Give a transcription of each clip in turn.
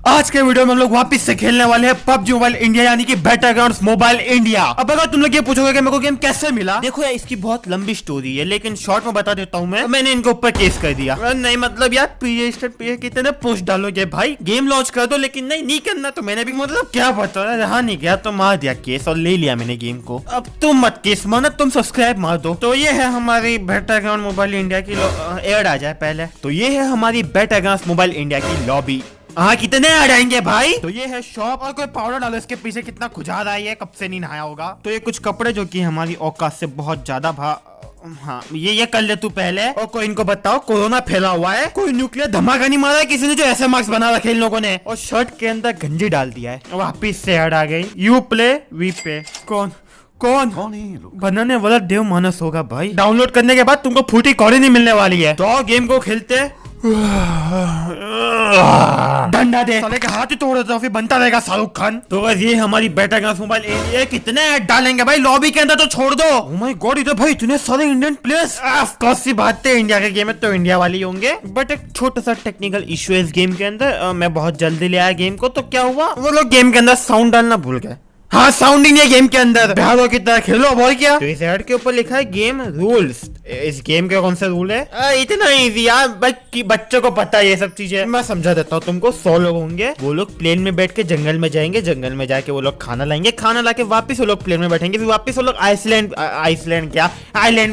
आज के वीडियो में हम लोग वापस से खेलने वाले हैं पबजी मोबाइल इंडिया यानी कि बैटलग्राउंड्स मोबाइल इंडिया। अब अगर तुम लोग ये पूछोगे कि मेरे को गेम कैसे मिला, देखो यार इसकी बहुत लंबी स्टोरी है, लेकिन शॉर्ट में बता देता हूँ मैंने इनके ऊपर केस कर दिया। नहीं मतलब यार पीए कितने पोस्ट डालोगे भाई, गेम लॉन्च कर दो, लेकिन नहीं करना। तो मैंने भी मतलब क्या पता रहा नहीं गया तो मार दिया केस और ले लिया मैंने गेम को। अब तुम मत केस मानो, तुम सब्सक्राइब मार दो। तो ये है हमारी बैटलग्राउंड मोबाइल इंडिया की एड आ जाए पहले। तो ये है हमारी बैटलग्राउंड मोबाइल इंडिया की लॉबी। हाँ कितने ऐड आएंगे भाई। तो ये है शॉप और कोई पाउडर डालो इसके पीछे, कितना खुजा आई है, कब से नहीं नहाया होगा। तो ये कुछ कपड़े जो कि हमारी औकात से बहुत ज्यादा हाँ ये कर ले तू पहले। और कोई इनको बताओ कोरोना फैला हुआ है, कोई न्यूक्लियर धमाका नहीं मारा है किसी ने जो ऐसे मार्क्स बना रखे इन लोगों ने। और शर्ट के अंदर गंजी डाल दिया है। वापिस से ऐड आ गई, यू प्ले वी पे। कौन बनाने वाला देव मानस होगा भाई। डाउनलोड करने के बाद तुमको फूटी कौड़ी नहीं मिलने वाली है। तो गेम को खेलते डंडा दे साले के हाथ ही तोड़ देता फिर बनता रहेगा शाहरुख खान। तो बस ये हमारी बैटलग्राउंड्स मोबाइल इंडिया। कितने ऐड डालेंगे भाई लॉबी के अंदर, तो छोड़ दो। ओह माय गॉड इधर भाई इतने सारे इंडियन प्लेयर्स। ऑफ कोर्स सी बात है, इंडिया के गेम है तो इंडिया वाले होंगे। बट एक छोटा सा टेक्निकल इशू है इस गेम के अंदर। मैं बहुत जल्दी ले आया गेम को, तो क्या हुआ वो लोग गेम के अंदर साउंड डालना भूल गए। हाँ साउंड ही नहीं है गेम के अंदर, बिहारों की तरह खेलो और क्या। तो इस ऐड के ऊपर लिखा है गेम रूल्स। इस गेम के कौन से रूल है? इतना इजी यार, बच्चों को पता है ये सब चीजें। मैं समझा देता हूँ तुमको। 100 लोग होंगे, वो लोग प्लेन में बैठ के जंगल में जाएंगे, जंगल में जाके वो लोग खाना लाएंगे, खाना लाके वापस वो लोग प्लेन में बैठेंगे, फिर वापस वो लोग आइसलैंड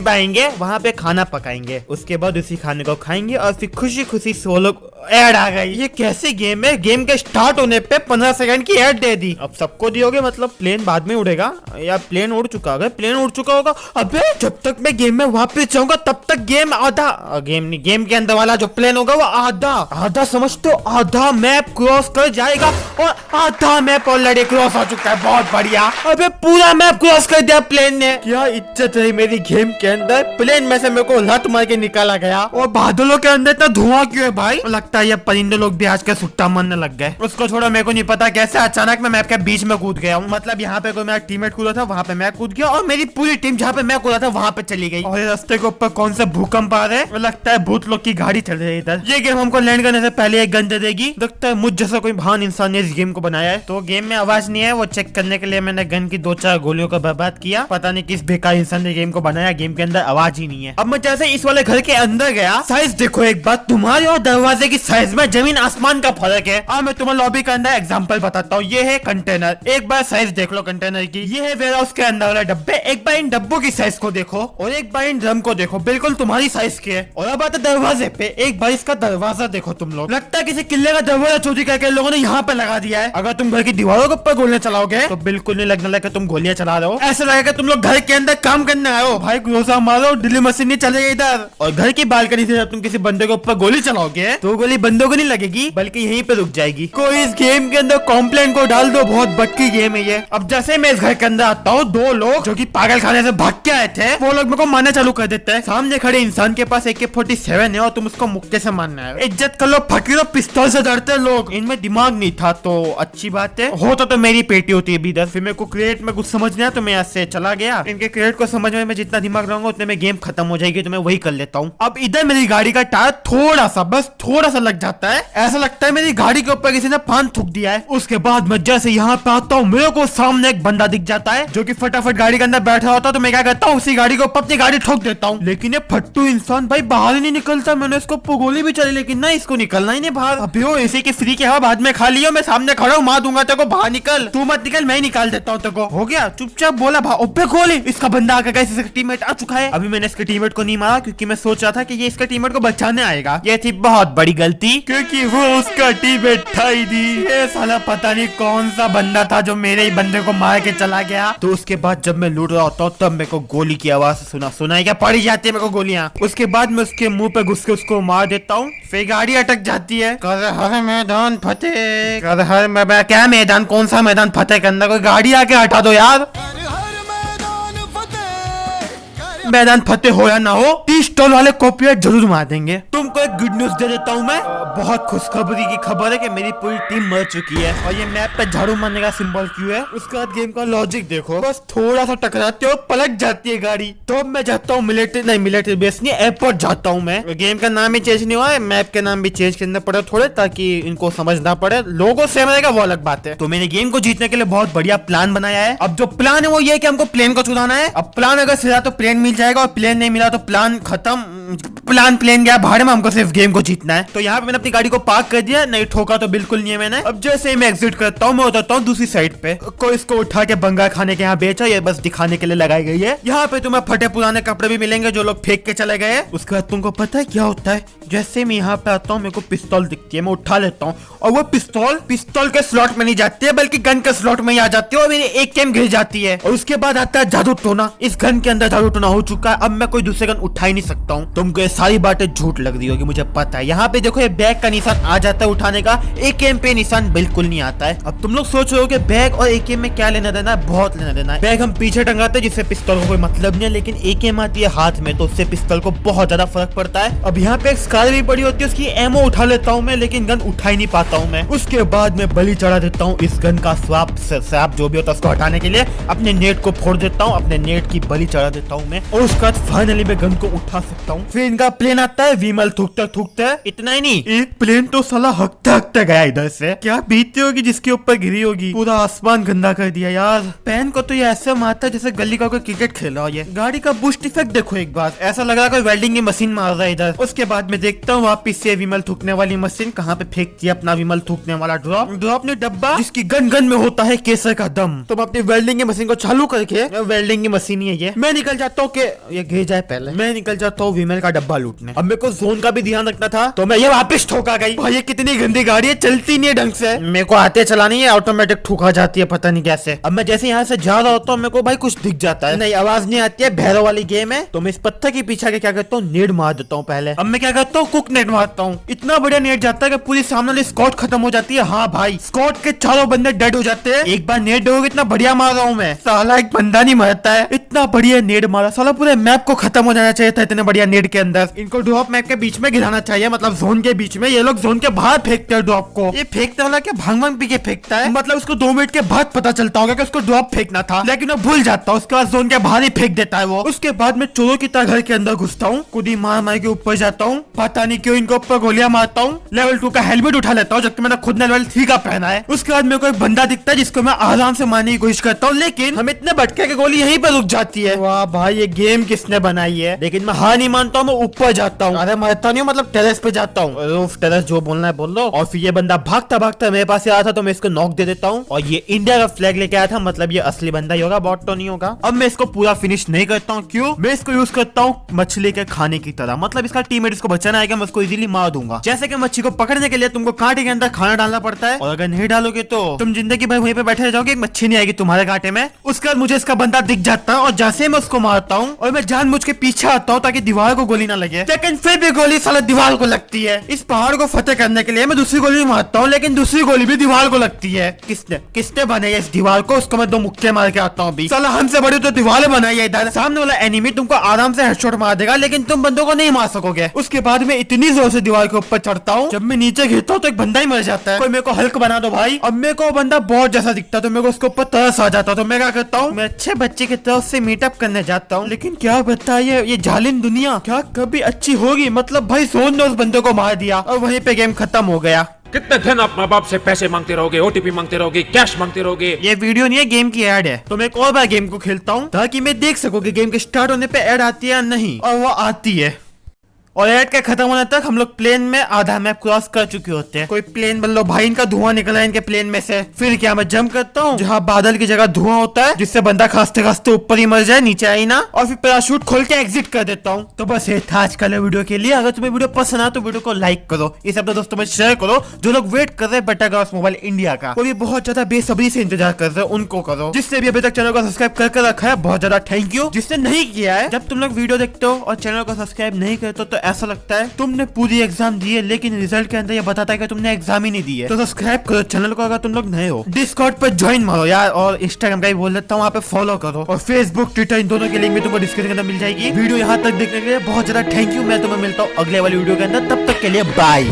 पे आएंगे, वहाँ पे खाना पकाएंगे, उसके बाद उसी खाने को खाएंगे और फिर खुशी खुशी 100 लोग। ऐड आ गई। ये कैसे गेम है? गेम के स्टार्ट होने पे 15 सेकंड की ऐड दे दी। अब सबको दियोगे मतलब प्लेन बाद में उड़ेगा या प्लेन उड़ चुका होगा? प्लेन उड़ चुका होगा। अबे जब तक मैं गेम में वापस जाऊंगा तब तक गेम आधा, गेम नहीं, गेम के अंदर वाला जो प्लेन होगा वो आधा समझ तो आधा मैप क्रॉस कर जाएगा। और आधा मैप ऑलरेडी क्रॉस हो चुका है। बहुत बढ़िया। अबे पूरा मैप क्रॉस कर दिया प्लेन ने। क्या इज्जत है मेरी गेम के अंदर। प्लेन में से मेरे को लत मार के निकाला गया। और बादलों के अंदर इतना धुआं क्यों है भाई? लगता है ये परिंदे लोग भी आज का सुट्टा मारने लग गए। उसको छोड़ो, मेरे को नहीं पता कैसे अचानक मैं मैप के बीच में कूद गया हूँ। मतलब यहाँ पे कोई मेरा टीममेट कूदा था, वहाँ पे मैं कूद गया और मेरी पूरी टीम जहाँ पे मैं कूदा था वहाँ पे चली गई। और रास्ते के ऊपर कौन सा भूकंप आ रहा है? लगता है भूत लोग की गाड़ी चल रही है इधर। ये गेम हमको लैंड करने से पहले एक गन दे देगी। लगता है मुझ जैसा कोई महान इंसान ने इस गेम को बनाया है। तो गेम में आवाज नहीं है, वो चेक करने के लिए मैंने गन की 2-4 गोलियों को बर्बाद किया। पता नहीं किस बेकार इंसान ने गेम को बनाया, गेम के अंदर आवाज ही नहीं है। अब मैं जैसे इस वाले घर के अंदर गया, साइज देखो एक बात, तुम्हारे और दरवाजे की साइज में जमीन आसमान का फर्क है। अब मैं तुम्हें लॉबी के अंदर एग्जांपल बताता हूँ। ये है कंटेनर, एक बार साइज देख लो कंटेनर की। ये है वेयरहाउस के अंदर वाले डब्बे, एक बार इन डब्बों की साइज को देखो और एक बार इन ड्रम को देखो, बिल्कुल तुम्हारी साइज के है। और अब आता दरवाजे पे, एक बार इसका दरवाजा देखो तुम लोग। लगता है किसी किले का दरवाजा चोरी करके लोगों ने यहाँ पे लगा दिया है। अगर तुम घर की दीवारों के ऊपर गोलियां चलाओगे तो बिल्कुल नहीं लगने लगा तुम गोलियां चला रहे हो। ऐसा लगेगा तुम लोग घर के अंदर काम करने आए हो। भाई गोसा मारो, ड्रिल मशीन नहीं चलेगा इधर। और घर की बालकनी से जब तुम किसी बंदे के ऊपर गोली चलाओगे तो गोली बंदों को नहीं लगेगी बल्कि यहीं पे रुक जाएगी। कोई इस गेम के अंदर कॉम्प्लेन को डाल दो, बहुत बटकी गेम है ये। अब जैसे मैं इस घर के अंदर आता हूँ, 2 लोग जो कि पागल खाने से भाग के आए थे वो लोग मेरे को मारना चालू कर देते हैं। सामने खड़े इंसान के पास AK-47 है और तुम उसको मुक्के से मारना है। इज्जत कर लो फकीरों, पिस्तौल से डरते लोग। इनमें दिमाग नहीं था तो अच्छी बात है, होता तो मेरी पेटी होती है इधर। फिर मेरे को क्रिएट में कुछ समझ नहीं आया तो मैं ऐसे चला गया। इनके क्रिएट को समझ में मैं जितना दिमाग लगाऊंगा उतने में गेम खत्म हो जाएगी, तो मैं वही कर लेता हूँ। अब इधर मेरी गाड़ी का टायर थोड़ा सा, बस थोड़ा सा लग जाता है। ऐसा लगता है मेरी गाड़ी के ऊपर किसी ने पान थूक दिया है। उसके बाद मैं जैसे यहाँ पे आता हूँ, मेरे को सामने एक बंदा दिख जाता है जो कि फटाफट गाड़ी के अंदर बैठा होता है। तो मैं क्या करता हूँ, उसी गाड़ी को अपनी गाड़ी ठोक देता हूँ। लेकिन ये फट्टू इंसान भाई बाहर ही नहीं निकलता। मैंने इसको गोली भी चली लेकिन ना, इसको निकलना ही नहीं बाहर। अभी वो इसी की फ्री की हवा बाद में खा लियो। मैं सामने खड़ा हूँ, मार दूंगा तेरे को, बाहर निकल। तू मत निकल, मैं ही निकाल देता हूँ तेरे को। हो गया चुपचाप बोला भाई गोली। इसका बंदा आकर इसका टीममेट आ चुका है। अभी मैंने इसके टीममेट को नहीं मारा क्योंकि मैं सोच रहा था कि ये इसके टीममेट को बचाने आएगा। ये थी बहुत बड़ी गलती क्योंकि वो उसका टीममेट था ही नहीं। ये साला पता नहीं कौन सा बंदा था जो मेरे ही बंदे को मार के चला गया। तो उसके बाद जब मैं लूट रहा होता हूँ तब मेरे को गोली की आवाज सुनाई क्या पड़ी जाती है मेरे को गोलियां। उसके बाद मैं उसके मुंह पे घुस के उसको मार देता हूँ। फिर गाड़ी अटक जाती है। हर मैदान फतेह, हर क्या मैदान, कौन सा मैदान फतेह करना? कोई गाड़ी आके हटा दो यार। मैदान फतेह हो या ना हो, पिस्तौल वाले कॉपीराइट जरूर मार देंगे। तुमको एक गुड न्यूज दे देता हूँ मैं, बहुत खुशखबरी की खबर है कि मेरी पूरी टीम मर चुकी है। और ये मैप पे झाड़ू मारने का सिंबल क्यों है, उसके बाद गेम का लॉजिक देखो, बस थोड़ा सा टकराते हो पलट जाती है गाड़ी। तो अब मैं जाता हूँ मिलिट्री बेस नहीं, एयरपोर्ट जाता हूँ मैं। गेम का नाम ही चेंज नहीं हुआ है, मैप के नाम भी चेंज करने पड़े थोड़े, ताकि इनको समझना पड़े। लोगों से रहेगा वो अलग बात है। तो मैंने गेम को जीतने के लिए बहुत बढ़िया प्लान बनाया है। अब जो प्लान है वो ये कि हमको प्लेन को चुराना है। अब प्लान अगर सिरा तो प्लेन मिल जाएगा, और प्लेन नहीं मिला तो प्लान खत्म। प्लेन गया भाड़े में, हमको सिर्फ गेम को जीतना है। तो यहाँ पे मैंने अपनी गाड़ी को पार्क कर दिया, नहीं ठोका तो बिल्कुल नहीं है मैंने। अब जैसे ही मैं एग्जिट करता हूँ, मैं उतरता हूँ दूसरी साइड पे। कोई इसको उठा के बंगा खाने के यहाँ बेचा, ये बस दिखाने के लिए लगाई गई है। यहाँ पे तुम्हें फटे पुराने कपड़े भी मिलेंगे जो लोग फेंक के चले गए। उसके बाद तुमको पता है क्या होता है, जैसे मैं यहाँ पे आता हूँ मेरे को पिस्तौल दिखती है, मैं उठा लेता हूँ, और वो पिस्तौल के स्लॉट में नहीं जाती है बल्कि गन के स्लॉट में ही आ जाती है, और मेरी एक गेम गिर जाती है। और उसके बाद आता है जादू टोना। इस गन के अंदर जादू टोना हो चुका है, अब मैं कोई दूसरे गन उठा ही नहीं सकता हूँ। तुमको ये सारी बातें झूठ लग रही होगी, मुझे पता है। यहाँ पे देखो ये बैग का निशान आ जाता है उठाने का, एकेएम पे निशान बिल्कुल नहीं आता है। अब तुम लोग सोच रहे हो कि बैग और एकेएम में क्या लेना देना है, बहुत लेना देना है। बैग हम पीछे टंगाते हैं जिससे पिस्तौल को कोई मतलब नहीं है, लेकिन एकेएम आती है हाथ में तो उससे पिस्तौल को बहुत ज्यादा फर्क पड़ता है। अब यहाँ पे एक स्कार भी पड़ी होती है, उसकी एमओ उठा लेता हूँ मैं, लेकिन गन उठा ही नहीं पाता हूँ मैं। उसके बाद मैं बलि चढ़ा देता हूँ इस गन का स्वाप जो भी होता है उसको हटाने के लिए। अपने नेट को फोड़ देता हूँ, अपने नेट की बलि चढ़ा देता हूँ मैं, और उसके बाद फाइनली मैं गन को उठा सकता हूँ। फिर इनका प्लेन आता है, विमल थूकता है। इतना ही नहीं, एक प्लेन तो साला हकता गया इधर से। क्या बीतती होगी जिसके ऊपर गिरी होगी, पूरा आसमान गंदा कर दिया यार। पैन को तो ये ऐसे मारता है जैसे गली का कोई क्रिकेट खेल रहा है। गाड़ी का बूस्ट इफेक्ट देखो एक बार, ऐसा लग रहा है कोई वेल्डिंग की मशीन मार रहा है इधर। उसके बाद मैं देखता हूँ वापिस से विमल थूकने वाली मशीन कहाँ पे फेंकती है अपना विमल थूकने वाला ड्रॉप ने डब्बा, जिसकी गन में होता है केसर का दम। तो मैं अपनी वेल्डिंग की मशीन को चालू करके, वेल्डिंग की मशीन ही है ये, मैं निकल जाता हूँ कि ये गिर जाए पहले, मैं निकल जाता हूँ विमल का डब्बा लूटने। अब मेरे को जोन का भी ध्यान रखना था, तो मैं ये वापस ठोका गई। भाई ये कितनी गंदी गाड़ी है, चलती नहीं है ढंग से। मेरे को आते चलानी है, ऑटोमेटिक ठुका जाती है, पता नहीं कैसे। अब मैं जैसे यहाँ से जा रहा होता हूँ, मेरे को भाई कुछ दिख जाता है, नहीं आवाज नहीं आती है, भैरव वाली गेम है। तो मैं इस पत्थर के पीछे के क्या करता हूँ, नेट मार देता हूँ पहले। अब मैं क्या करता हूँ, कुक नेट मारता हूँ। इतना बढ़िया नेट जाता है कि पूरी सामने वाली स्कॉट खत्म हो जाती है। हाँ भाई, स्कॉट के चारों बंदे डेड हो जाते हैं। एक बार नेट डोग इतना बढ़िया मार रहा हूँ मैं, साला एक बंदा नहीं मरता है। इतना बढ़िया नेट मारा, साला पूरे मैप को खत्म हो जाना चाहिए था इतने बढ़िया नेट के अंदर। इनको ड्रॉप मैप के बीच में गिराना चाहिए, मतलब जोन के बीच में। ये लोग जोन के बाहर फेंकते हैं ड्रॉप को। ये फेंकने वाला क्या भांग पी के फेंकता है, मतलब उसको 2 मिनट के बाद पता चलता होगा कि उसको ड्रॉप फेंकना था, लेकिन वो भूल जाता है। उसके बाद जोन के बाहर ही फेंक देता है वो। उसके बाद मैं चोरों की तरह घर के अंदर घुसता हूँ, कुदी मार के ऊपर जाता हूँ, पता नहीं क्यों इनको ऊपर गोलियां मारता हूँ। लेवल 2 का हेलमेट उठा लेता हूँ, जबकि मैंने खुद ने लेवल 3 का पहना है। उसके बाद मेरे को एक बंदा दिखता है जिसको मैं आराम से मारने की कोशिश करता हूँ, लेकिन हम इतने भटके की गोली यहीं पर रुक जाती है। वाह भाई, ये गेम किसने बनाई है। लेकिन मैं हार नहीं मानता हूँ, मैं ऊपर जाता हूँ। अरे मरता नहीं, मतलब टेरेस पे जाता हूँ, रूफ टेरेस जो बोलना है बोल लो। और फिर ये बंदा भागता भागता मेरे पास आया था, तो मैं इसको नॉक दे देता हूँ। और ये इंडिया का फ्लैग लेके आया था, मतलब ये असली बंदा ही होगा, बॉट तो नहीं होगा। अब मैं इसको पूरा फिनिश नहीं करता हूँ, क्यों? मैं इसको यूज करता हूँ मछली के खाने की तरह, मतलब इसका टीममेट इसको बचाना है कि मैं उसको इजीली मार दूंगा। जैसे कि मच्छी को पकड़ने के लिए तुमको कांटे के अंदर खाना डालना पड़ता है, और अगर नहीं डालोगे तो तुम जिंदगी भर वहीं पे बैठे रह जाओगे, मच्छी नहीं आएगी तुम्हारे कांटे में। उसके बाद मुझे इसका बंदा दिख जाता है, और जैसे मैं उसको मारता हूँ, और मैं जानबूझ के पीछे आता हूँ ताकि दीवार को गोली ना लगे, लेकिन फिर भी गोली साला दीवार को लगती है। इस पहाड़ को फतेह करने के लिए मैं दूसरी गोली मारता हूँ, लेकिन दूसरी गोली भी दीवार को लगती है। किसने बनाई है इस दीवार को? उसको मैं 2 मुक्के मार के आता हूँ। साला हमसे बड़ी तो दीवार बनाई है इधर। सामने वाला एनिमी तुमको आराम से हेडशॉट मार देगा, लेकिन तुम बंदों को नहीं मार सकोगे। उसके बाद मैं इतनी जोर से दीवार के ऊपर चढ़ता हूँ, जब मैं नीचे गिरता हूँ तो एक बंदा ही मर जाता है। कोई मेरे को हल्क बना दो भाई। अब मेरे को बंदा बहुत जैसा दिखता है, तो मेरे को उसके ऊपर तरस आ जाता है। तो मैं क्या करता हूँ, मैं अच्छे बच्चे की तरफ से मीटअप करने जाता हूँ, लेकिन क्या बताइए, ये जालिम दुनिया क्या कभी अच्छी होगी? मतलब भाई सोन ने उस बंदे को मार दिया, और वहीं पे गेम खत्म हो गया। कितने दिन आप माँ बाप से पैसे मांगते रहोगे, ओटीपी मांगते रहोगे, कैश मांगते रहोगे? ये वीडियो नहीं है, गेम की ऐड है। तो मैं एक और बार गेम को खेलता हूँ ताकि मैं देख सकूं कि गेम के स्टार्ट होने पे ऐड आती है या नहीं, और वो आती है। और ऐड के खत्म होने तक हम लोग प्लेन में आधा मैप क्रॉस कर चुके होते हैं। कोई प्लेन बन लो भाई, इनका धुआं निकला है इनके प्लेन में से। फिर क्या मैं जंप करता हूँ जहाँ बादल की जगह धुआं होता है, जिससे बंदा खांसते खांसते ऊपर ही मर जाए, नीचे आई ना। और फिर पैराशूट खोल के एग्जिट कर देता हूँ। तो बस ये था आज का वीडियो के लिए। अगर तुम्हें वीडियो पसंद आया तो वीडियो को लाइक करो, इसे अपने दोस्तों में शेयर करो। जो लोग वेट कर रहे हैं बेटा ग्रास मोबाइल इंडिया का, वो भी बहुत ज्यादा बेसब्री से इंतजार कर रहे हैं, उनको करो। जिसने भी अभी तक चैनल को सब्सक्राइब करके रखा है, बहुत ज्यादा थैंक यू। जिसने नहीं किया है, जब तुम लोग वीडियो देखते हो और चैनल को सब्सक्राइब नहीं करते तो ऐसा लगता है तुमने पूरी एग्जाम दी है लेकिन रिजल्ट के अंदर ये बताता है कि तुमने एग्जाम ही नहीं दी है, तो सब्सक्राइब करो चैनल को अगर तुम लोग नए हो। डिस्कॉर्ड पर ज्वाइन मारो यार, और इंस्टाग्राम का भी बोल देता हूँ, वहाँ पे फॉलो करो, और फेसबुक ट्विटर इन दोनों की लिंक भी तुमको डिस्क्रिप्शन के अंदर मिल जाएगी। वीडियो यहाँ तक देखने के लिए बहुत ज्यादा थैंक यू। मैं तुम्हें मिलता हूँ अगले वाली वीडियो के अंदर, तब तक के लिए bye.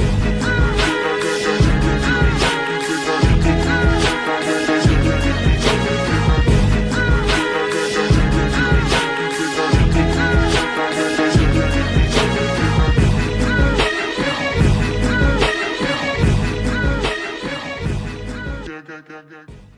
Go, go, go, go.